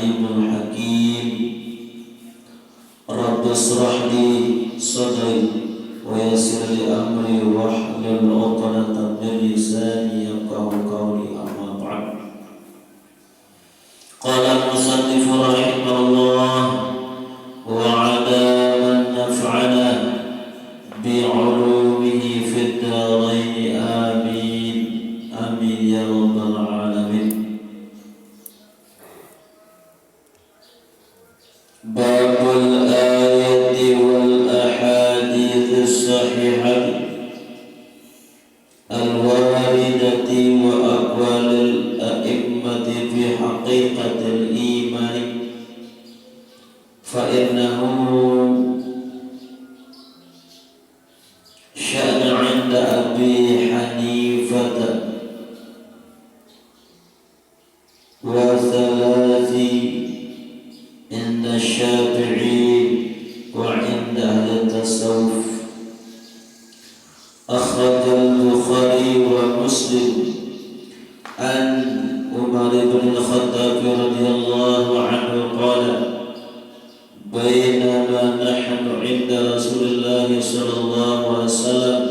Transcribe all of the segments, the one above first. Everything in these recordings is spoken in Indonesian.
alimul hakim. Rabbi shrah li sadri wa yassir li amri wahlul 'uqdatam min lisani yafqahu qawli. Amma ba'd. Qala al-musannif rahimahullah wa 'ala man naf'ana bi'ulumihi fid dharain amin amin ya rabbal alamin. Babul ayati wal ahadits as-sahihah al-waridati wa aqwalil a'immati fi haqiqatil iman fa innahu sya'na 'inda Abi Hanifah wa thalathi inda Syafi'i wa inda ahli tasawuf. Akhrajal Bukhari wa Muslim an Umar bin Al-Khattab radhiyallahu anhu qala bainama nahnu 'inda Rasulillah sallallahu alaihi wasallam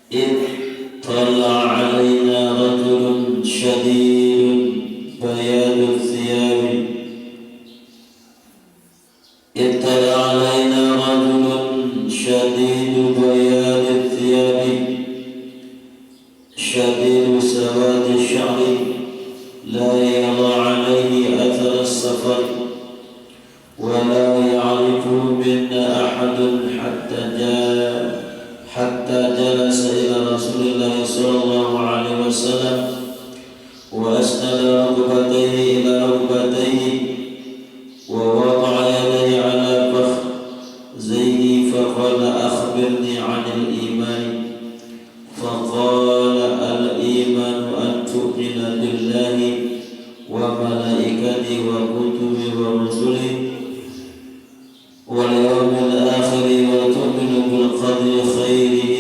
id tala 'alaina rajulun shadidun bayadul thiyab اطلع علينا رجل شديد بياض الثياب شديد سواد الشعر لا يرى عليه أثر السفر ولا يعرف منا أحد حتى جلس إلى رسول الله صلى الله عليه وسلم وأسند ركبتيه إلى ركبتيه ووضع يديه على فخذيه فقال أخبرني عن الإيمان فقال الإيمان أن تؤمن بالله وملائكته وكتبه ورسله واليوم الآخر وتؤمن بالقدر خيره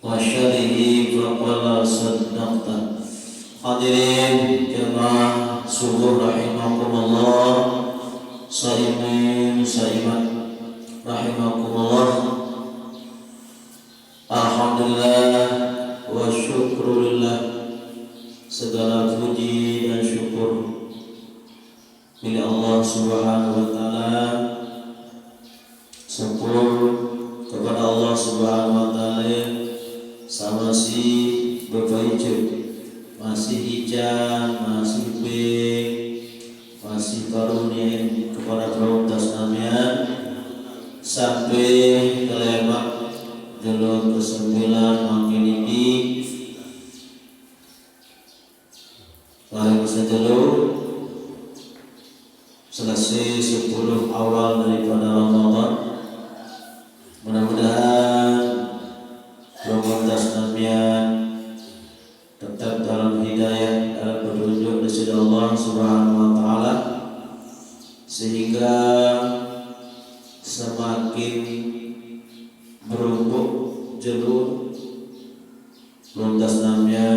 وشره فقال صدقت. Hadirin jemaah subuh rahimakumullah, saimin saimat rahimakumullah. Alhamdulillah wa syukrulillah, segala puji dan syukur milik Allah Subhanahu wa taala. Syukur kepada Allah Subhanahu wa taala sama si berbaikat, masih hijau, masih baik, masih karunia kepada kaum tasnamian sampai kelemak jalur ke-9 makin ini lalu sejalur selesai 10 awal daripada Ramadan. Mudah-mudahan kaum tasnamian tetap dalam hidayah, dalam petunjuk dari Allah Subhanahu wa taala, sehingga semakin berumpuk jalur luntas namanya,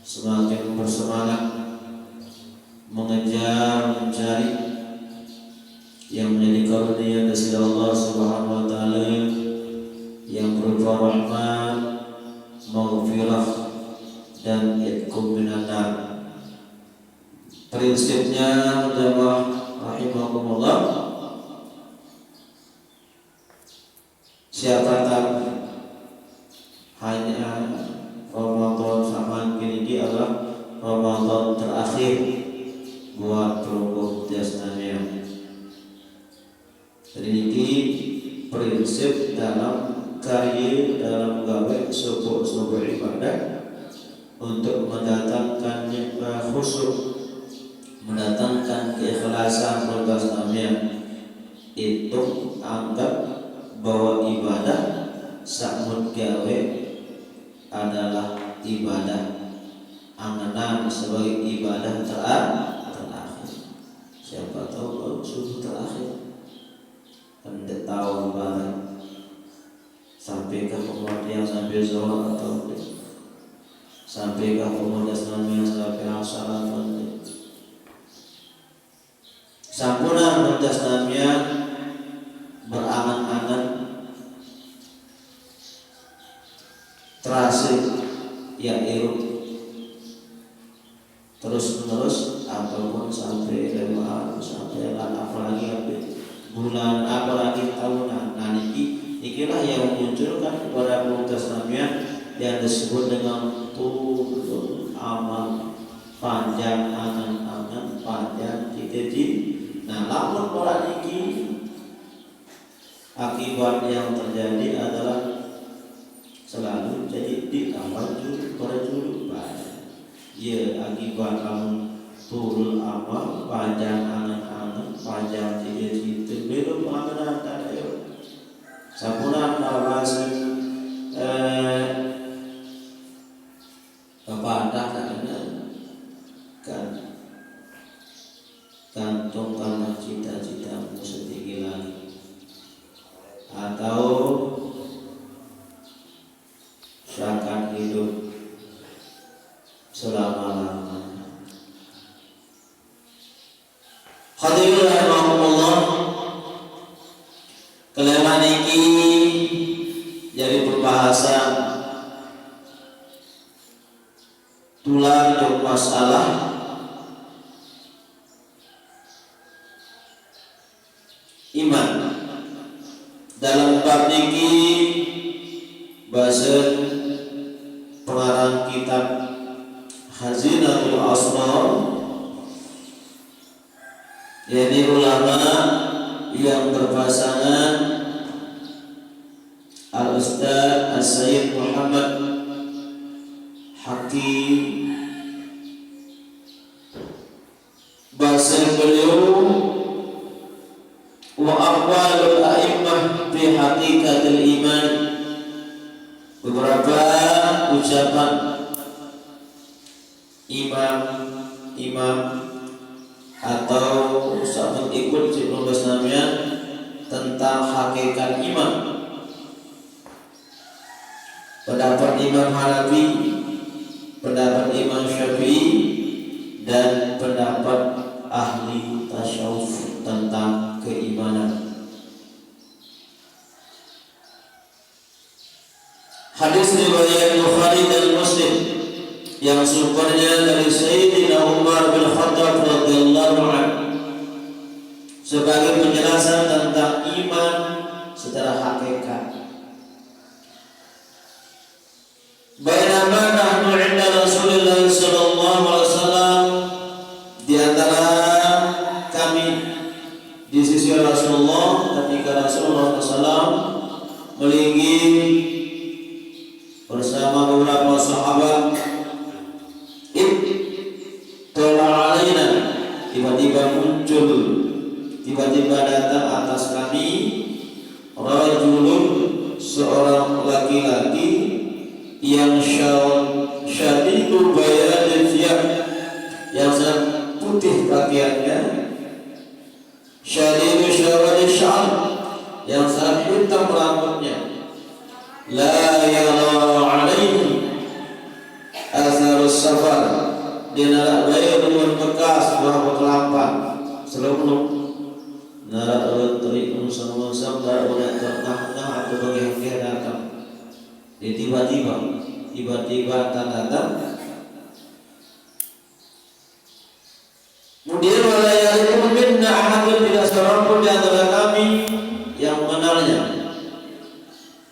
semakin bersemangat mengejar, mencari yang menjadi karunia dari Allah Subhanahu wa taala yang berupa rahmat, maghfirah dan itqum minan nar. Prinsipnya jemaah rahimakumullah, siapa tahu hanya Ramadan sama ini adalah Ramadan terakhir buat perunggu jasmani. Jadi ini prinsip dalam karya, dalam gawe sebuah ibadah untuk mendatangkan khusyuk, mendatangkan keikhlasan berbagai namanya. Itu anggap bahwa ibadah sakmut gawe adalah ibadah anganan sebagai ibadah terakhir. Siapa tahu kalau subuh terakhir hendak tahu barang sampai ke kemudian sampai zuhur atau sampai ke kemudian sampai asar atau Sampuna muntas namian berangan-angan terasik yang iruk terus-menerus apapun sampai lewat sampai apalagi bulan apalagi tahunan. Nah ikilah yang memunculkan kepada muntas namian yang disebut dengan tulul amal, panjang angan-angan, panjang cita-cita. Nah, lamun orang ini akibat yang terjadi adalah selalu jadi ditambah juru banyak. Ya, akibat lamun turun amal, panjang angan-angan, panjang cita-cita, belum pengambilan tanda ya. Sampuna bahasa kepada kantongkanlah cita-citamu setinggi langit, atau silakan hidup selama-lamanya. Hadirin rahimakumullah, kalimat ini jadi pembahasan tulang yang masalah iman. Dalam bab niki bahasa pengarang kitab Hazinatul Asrar, yakni ulama yang berpasangan Al-Ustaz As-Sayyid Muhammad Hakim, bahasa beliau wa aqwalul a'immah fi haqiqatil iman, beberapa ucapan imam atau sabut ikut Ibnu Namian tentang hakikat iman. Pendapat Imam Hanafi, pendapat Imam Syafi'i, dan pendapat ahli tasawuf tentang keimanan. Hadis riwayat Bukhari dan Muslim yang sumbernya dari Sayyidina Umar bin Khattab radhiyallahu anhu sebagai penjelasan tentang iman secara hakikat. Bainama nahnu 'inda Rasulillah sallallahu alaihi wasallam, di antara kami di sisi Rasulullah ketika Rasulullah SAW melinggi bersama beberapa sahabat, tolak alaina, tiba-tiba muncul, tiba-tiba datang atas kami rajulun, seorang laki-laki yang syadidu bayadil thiyab, yang sangat putih pakaiannya, syadidu syawadi sya'ar, yang sangat hitam rambutnya, la yara alaihi asarus safar, dia narak bayar dengan bekas buah kelampan selumlum narak retri unsam-unsam narak udah tengah-tengah atau bagi-bagi datang. Dia tiba-tiba datang. Kemudian wala ya'rifu minna ahadun, tidak seorang pun di antara kami yang mengenalnya.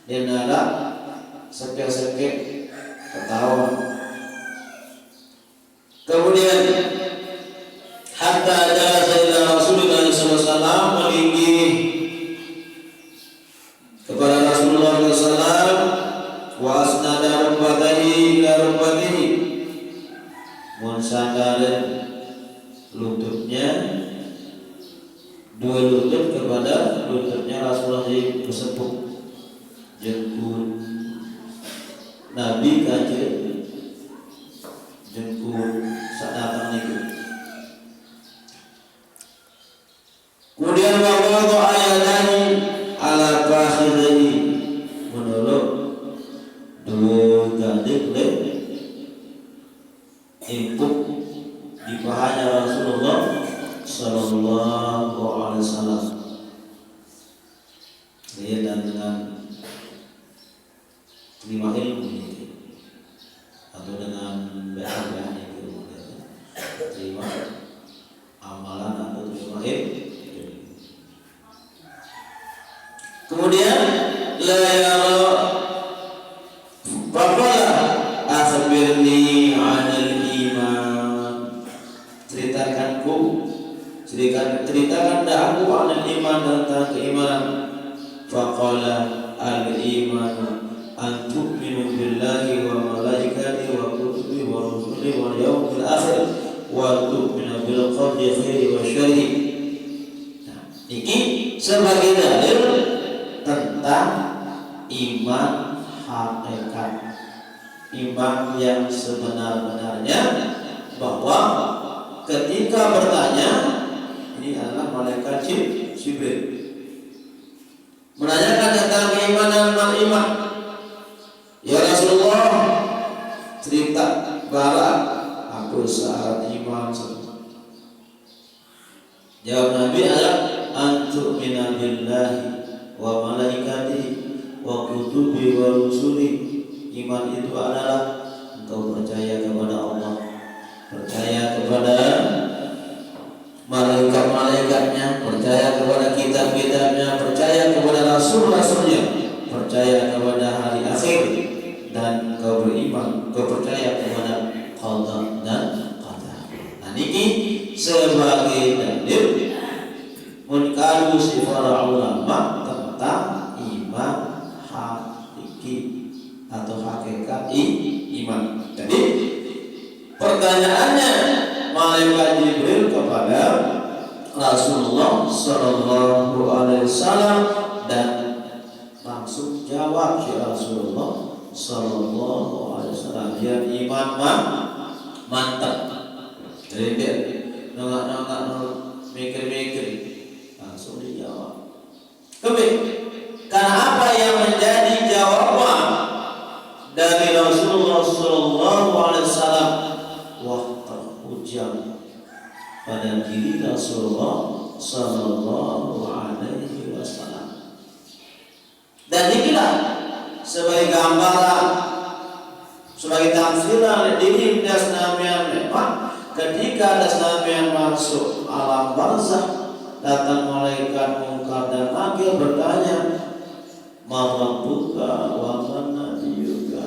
Dia narak sekek-sekek ketawa. Kemudian hatta jalasa ila Rasulullah sallallahu alaihi wasallam, melinggi kepada Rasulullah sallallahu alaihi wasallam, wa asnada rukbatahi ila rukbatihi, mensandar lututnya, dua lutut kepada lututnya Rasulullah tersebut, jengkut Nabi kaje jengkut sadatang niku. Kemudian bawa ayatani ala fakhidhi, menurut dua gading empuk di pahanya Rasulullah Sallallahu Alaihi Wasallam. Dia dan dengan terima ilmu ini atau dengan bahan itu terima amalan atau terima ilmu. Kemudian la yara faqala akhbirni 'anil iman. Ceritakan dah aku 'anil iman tentang keimanan. Faqala al-iman an tu'minu billahi wa malaikatihi wa kutubihi wa rusulihi wal yawmil akhir wa tu'minu bil qadri khairi wa syarri. Nah, ini sebagai dalil tentang iman hakikat, iman yang sebenar-benarnya, bahwa ketika bertanya, ini adalah malaikat Jibril menanyakan tentang keimanan iman. Ya Rasulullah, cerita barat aku syarat iman. Jawab Nabi adalah antu'mina billahi wa malaikatihi wa kutubihi wa rusulihi. Iman itu adalah engkau percaya kepada Allah, percaya kepada malaikat-malaikatnya, percaya kepada kitab-kitabnya, percaya kepada rasul-rasulnya, percaya kepada hari akhir, dan kau beriman, kau percaya kepada qada dan qadar. Nah, ini sebagai dalil munkaru sifat ulama tentang iman hakiki atau hakikat iman. Jadi pertanyaannya malaikat Jibril kepada Rasulullah Sallallahu Alaihi Wasallam, dan langsung jawab si Rasulullah Sallallahu Alaihi Wasallam, dia iman mantap. Jadi dia nggak mikir-mikir, langsung dijawab. Karena apa yang menjadi jawaban dari Rasulullah Sallallahu Alaihi Wasallam? Hujan pada diri Rasulullah Sallallahu Alaihi Wasallam. Dan inilah sebagai gambaran, sebagai tamsilan diri dasnamian, memang ketika dasnamian masuk alam barzakh, datang malaikat Munkar dan Nakir bertanya, ma rabbuka wa man nabiyuka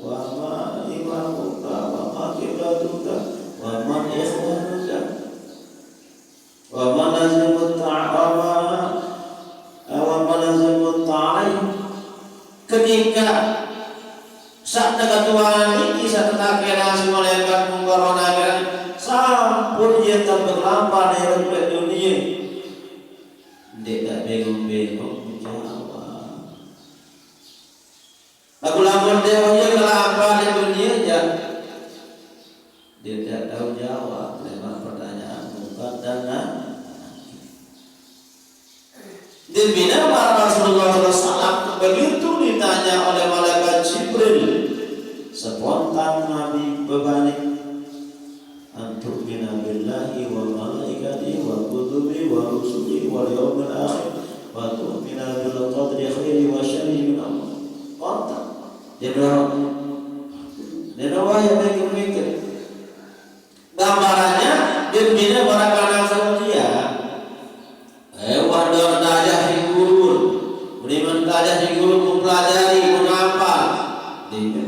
wa ma imamuka wa ma qiblatuka wa man ikhwanuka wa man lazimut ta'ama wa man lazimut ta'ain. Ketika saat ketuaan ini saat nakira si malaikat Munkar wa Nakir sampun dia terberlampa di hidup dunia, dia tak bingung-bingung menjawab. Lagu-lagu dia kelapa di dunia ya. Dia tidak tahu jawab lewat pertanyaan Munkar dan Nakir. Dibina Rasulullah SAW begitu ditanya oleh malaikat Jibril, spontan Nabi berbalik, antu'mina billahi wa malaikatihi wa kutubihi wa rusulihi wal yawmil akhir wa tu'mina bil qadri khairi wa syarri min Allah. Kontak. Dia yang mikir-mikir. Gambarannya dia barangkali saja. Wadah tajah di guru, beriman tajah di guru, mempelajari, mengapa? Dia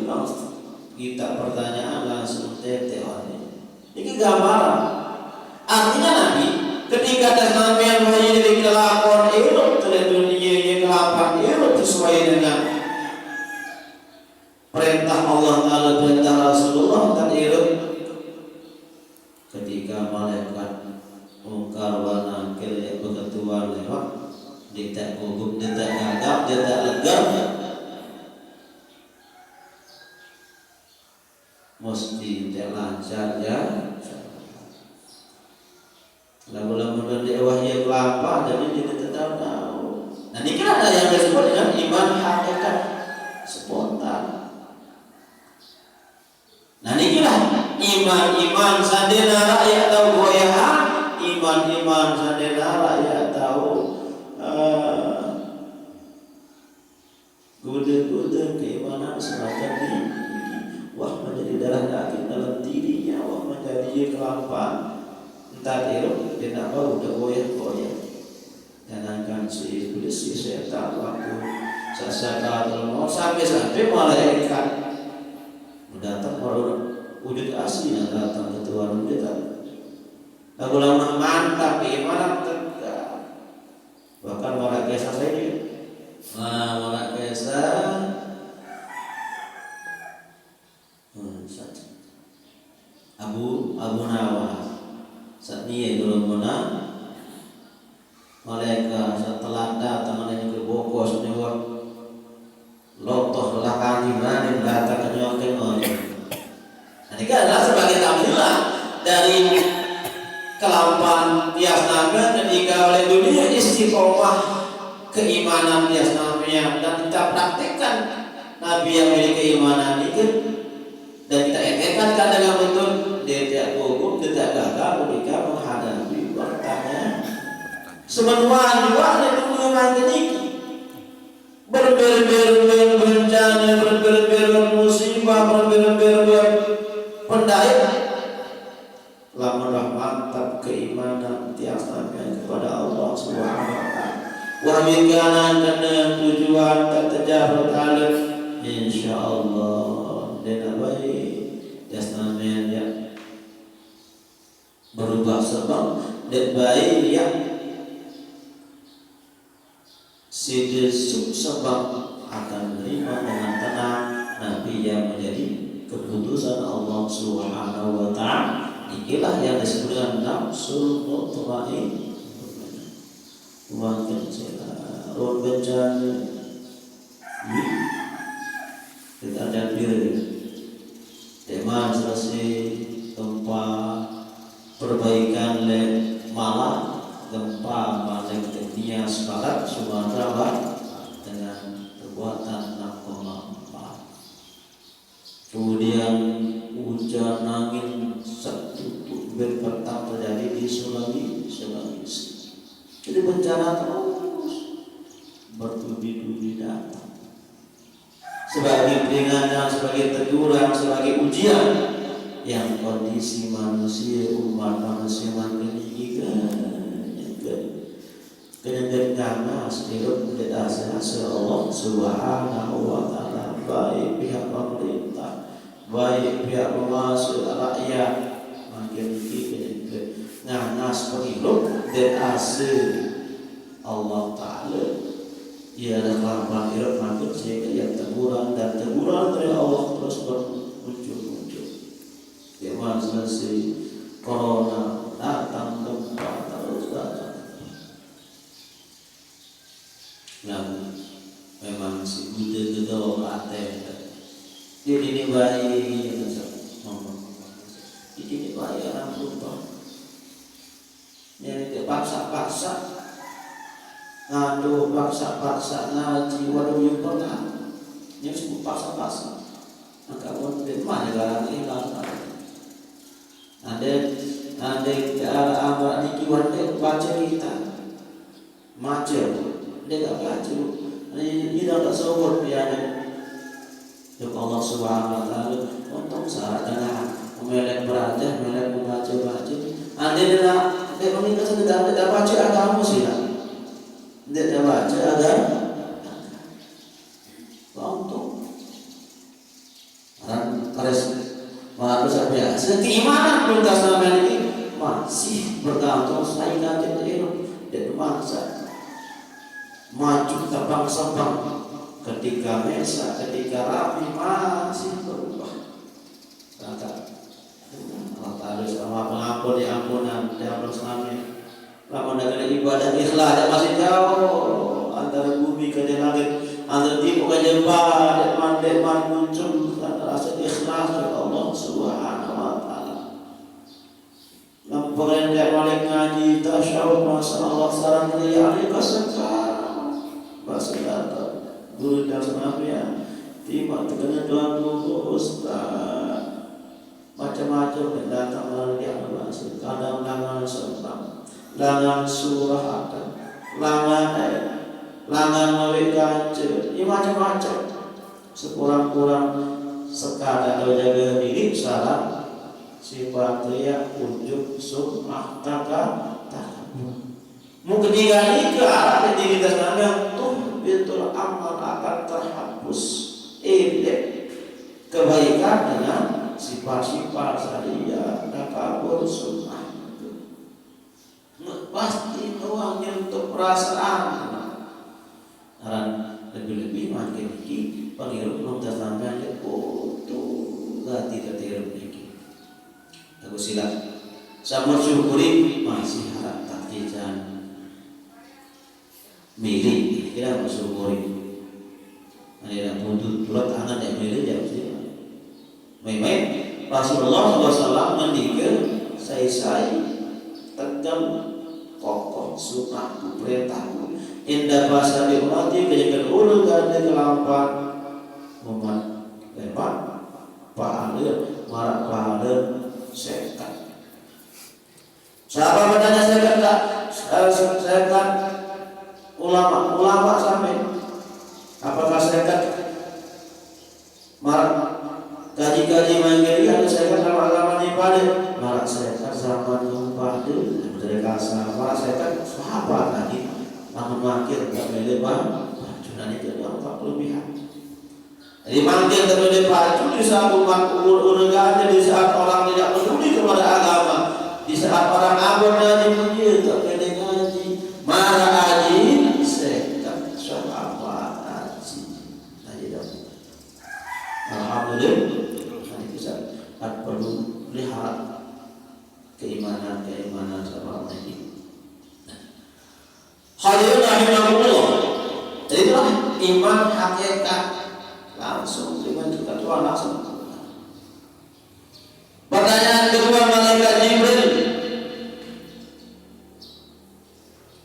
kita pertanyaan langsung tetewan. Ini gambaran. Artinya Nabi ketika tasnamian wahyu kelakon elok dunia yang kelapan elok sesuai dengan perintah Allah Taala, perintah Rasulullah dan elok. Ketika malaikat Munkar wa Nakir yang berketuan lewat, dia tak gugup, dia tak ngagap, dia tak lega, mesti dia lancar ya. Lalu dia wahyu kelapa, jadi dia tetap tahu. Nah ini kan ada yang disebut dengan iman hakikat spontan. Nah ini lah iman sadena rakyat atau goyah, iman menuju kelampaan entah itu dia nak bau udah goyah-goyah. Jangankan si iblis si setan waktu sasakatul maut sampai malaikat datang baru wujud asli yang datang ke Tuhan kita. Lagu lama mantap iman tegak. Bahkan orang kisah saya juga. Orang kisah Abu Nawas saat ini belum menang mereka setelah datang ada juga bokos nyewak lotoh lakani berani datang ke nyewak tengok. Ini kan adalah sebagai tampilan dari kelampahan tias nabi ketika oleh dunia istiqomah keimanan tias nabi dan kita praktikkan nabi yang memiliki keimanan itu dan kita etikkan dengan betul. Dia tidak gugup, dia tidak gagal ketika menghadapi bertanya. Sebenarnya juga ada dunia ini berber bencana, berber musibah, berber pendaya. Lama mantap keimanan tiap sampai kepada Allah Subhanahu wa taala. Wa min kana tujuan terjauh alim insyaallah dan baik jasmani ya berubah sebab dan baik yang sedesuk sebab akan menerima dengan tenang Nabi yang menjadi keputusan Allah Subhanahu wa taala. Inilah yang disebut dengan nafsul mutmainnah. Uang kecil, ruang bencana, kita ada diri. Tema selesai gempa perbaikan malah gempa Malaysia Barat Sumatera Barat dengan kekuatan 6,4. Kemudian hujan angin satu berpetang terjadi di Sulawesi. Jadi bencana terus bertubi-tubi datang. Sebagai peringatan, sebagai teguran, sebagai ujian yang kondisi manusia, umat manusia ini kena ganas hidup di atas Allah Subhanahu wa taala, baik pihak pemerintah, baik pihak penguasa rakyat, makin ganas hidup di atas Allah taala. Ia adalah hidup makin sehingga yang teguran dan teguran dari Allah terus muncul. Zaman selesai corona datang gempa terus datang. Nah, memang si Buddha itu dia ini bayi, ini bayi anak lupa. Yang paksa-paksa. Ngadu paksa-paksa ngaji walau yang pernah yang sebut paksa-paksa maka dari mana galang hilang ada ke arah amrak niki wanda baca kita macam dia tak baca dia tak sahur dia ada Allah Subhanahu wa taala untuk saat dengan melek beraja melek membaca ada dia mengingat sedang tidak baca agama sih dia baca agar untuk harus biasa keimanan belum sampai ini masih bergantung saya nanti dan masa maju terbang-sebang ketika mesa ketika rapi masih berubah kata Allah harus sama pengampun diampunan selama lama dengan ibadah ikhlas masih jauh antara bumi ke langit, antara timur ke barat, man muncul rasa ikhlas kepada Allah Subhanahu wa taala. Lampauan dia balik ngaji tasyahud masalah sarang dia alika sekarang. Bahasa kata guru dan senapnya tiba dengan Tuhan guru ustaz macam-macam yang datang melalui dia bahasa kadang langan sembang langan surah akan langan mawik kaca ini macam-macam sekurang-kurang sekadar jaga diri salah sifatnya ujub sum'ah takabur. Mungkin ketiga ke arah identitas yang tuh betul amal akan terhapus kebaikan dengan sifat-sifat saria takabur sum'ah itu pasti doang untuk perasaan dan lebih-lebih makin ini penghirup belum tersampai ke tuh gati ketirup ini aku silap sama syukuri masih harap takjijan milih kira bersyukuri ada butuh tulat tangan yang milih jauh sih main-main Rasulullah SAW mendikir saya tegam kokoh sunnahku perintahku indah bahasa diulati kejagaan ulu ganda kelampan umat lebat pahala marak pahala sekat sahabat bertanya sekat tak sekat ulama sampai apakah sekat marak gaji-gaji manggil ada sekat lama-lama di pada marak sekat zaman pada dari kasar marak sekat sahabat lagi namun makin tak boleh bajunan itu yang tak kelebihan. Jadi makin tak boleh baju di saat umat urut-urutnya di saat orang tidak peduli kepada agama, di saat orang abad ngaji punya tak boleh ngaji, marah ngaji sekat sahabat ngaji, ngaji dah. Alhamdulillah, nanti bisa perlu lihat keimanan sahabat ngaji. Hadirin rahimahullah. Jadi itulah iman hakikat langsung dengan kita Tuhan langsung. Pertanyaan kedua malaikat Jibril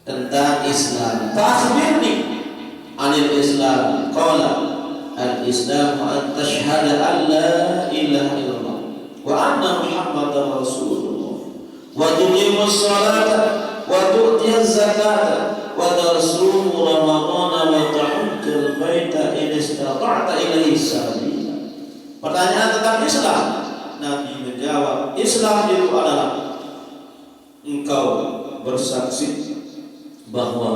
tentang Islam. Takhbirni anil Islam. Qala al-Islam an tashhada an la ilaha illallah wa anna Muhammadar Rasulullah wa tuqimus salata wa tu'tiyaz zakata wa tarsumu ramadhana wa ta'uddul baita in istata'ta ilaihi sabila. Pertanyaan tentang Islam, Nabi menjawab, Islam itu adalah engkau bersaksi bahwa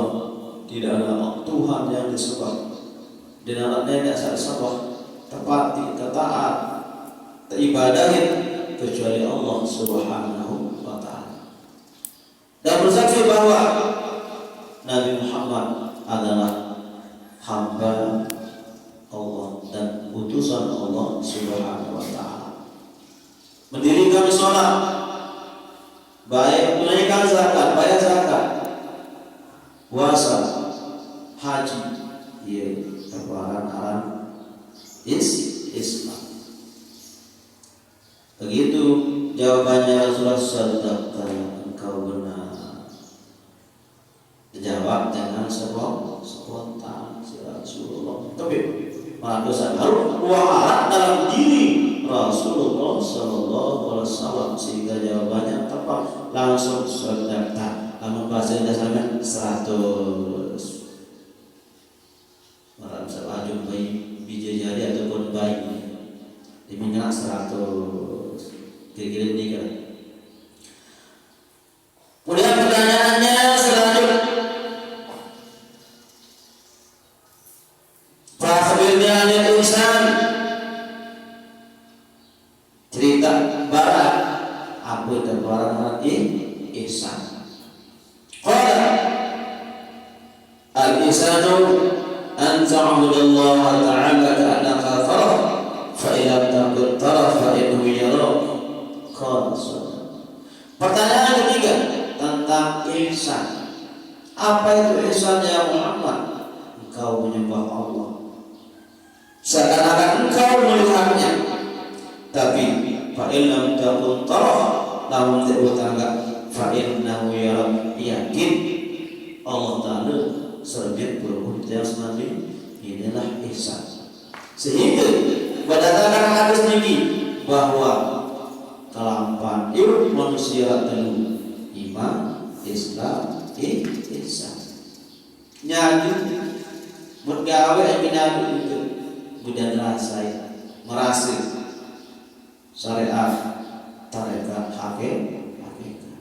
tidak ada Tuhan yang disembah dan anak-anak tidak disembah tepati, taat, teribadahin kecuali Allah Subhanahu wa ta'ala, dan bersaksi bahwa Nabi Muhammad adalah hamba Allah dan utusan Allah Subhanahu wa ta'ala. Mendirikan sholat, baik menunaikan zakat, bayar zakat, puasa, haji, ia kebaran Islam. Begitu jawabannya Rasulullah SAW, engkau benar. Dijawab dengan spontan si Rasulullah. Tapi manusia harus waharat dalam diri Rasulullah Sallallahu Alaihi Wasallam sehingga jawabannya tepat langsung sedekah. Namun bahasa dasarnya 100. Orang misalnya jumpai biji jari ataupun bayi diminyak 100. Kira-kira ini kan. Kemudian pertanyaannya selanjutnya. Cerita barat apa itu barat ihsan. Qala al-ihsanu an ta'budallaha ta'ala ka'annaka tarah fa in lam takun tarah fa innahu yarak. Qala. Pertanyaan ketiga tentang ihsan. Apa itu ihsan ya Muhammad? Engkau menyembah Allah seakan-akan engkau melihatnya, tapi fa'il lam takun tarah, namun tidak tangga fa'innahu yarak, yakin Allah Ta'ala serbit berhujjah Nabi. Inilah ihsan. Sehingga berdasarkan hadis ini bahwa kelampan ilmu manusia telu iman, Islam, ihsan. Nyadi bergawe yang itu budan rasai merasik syariat tarekat akikah.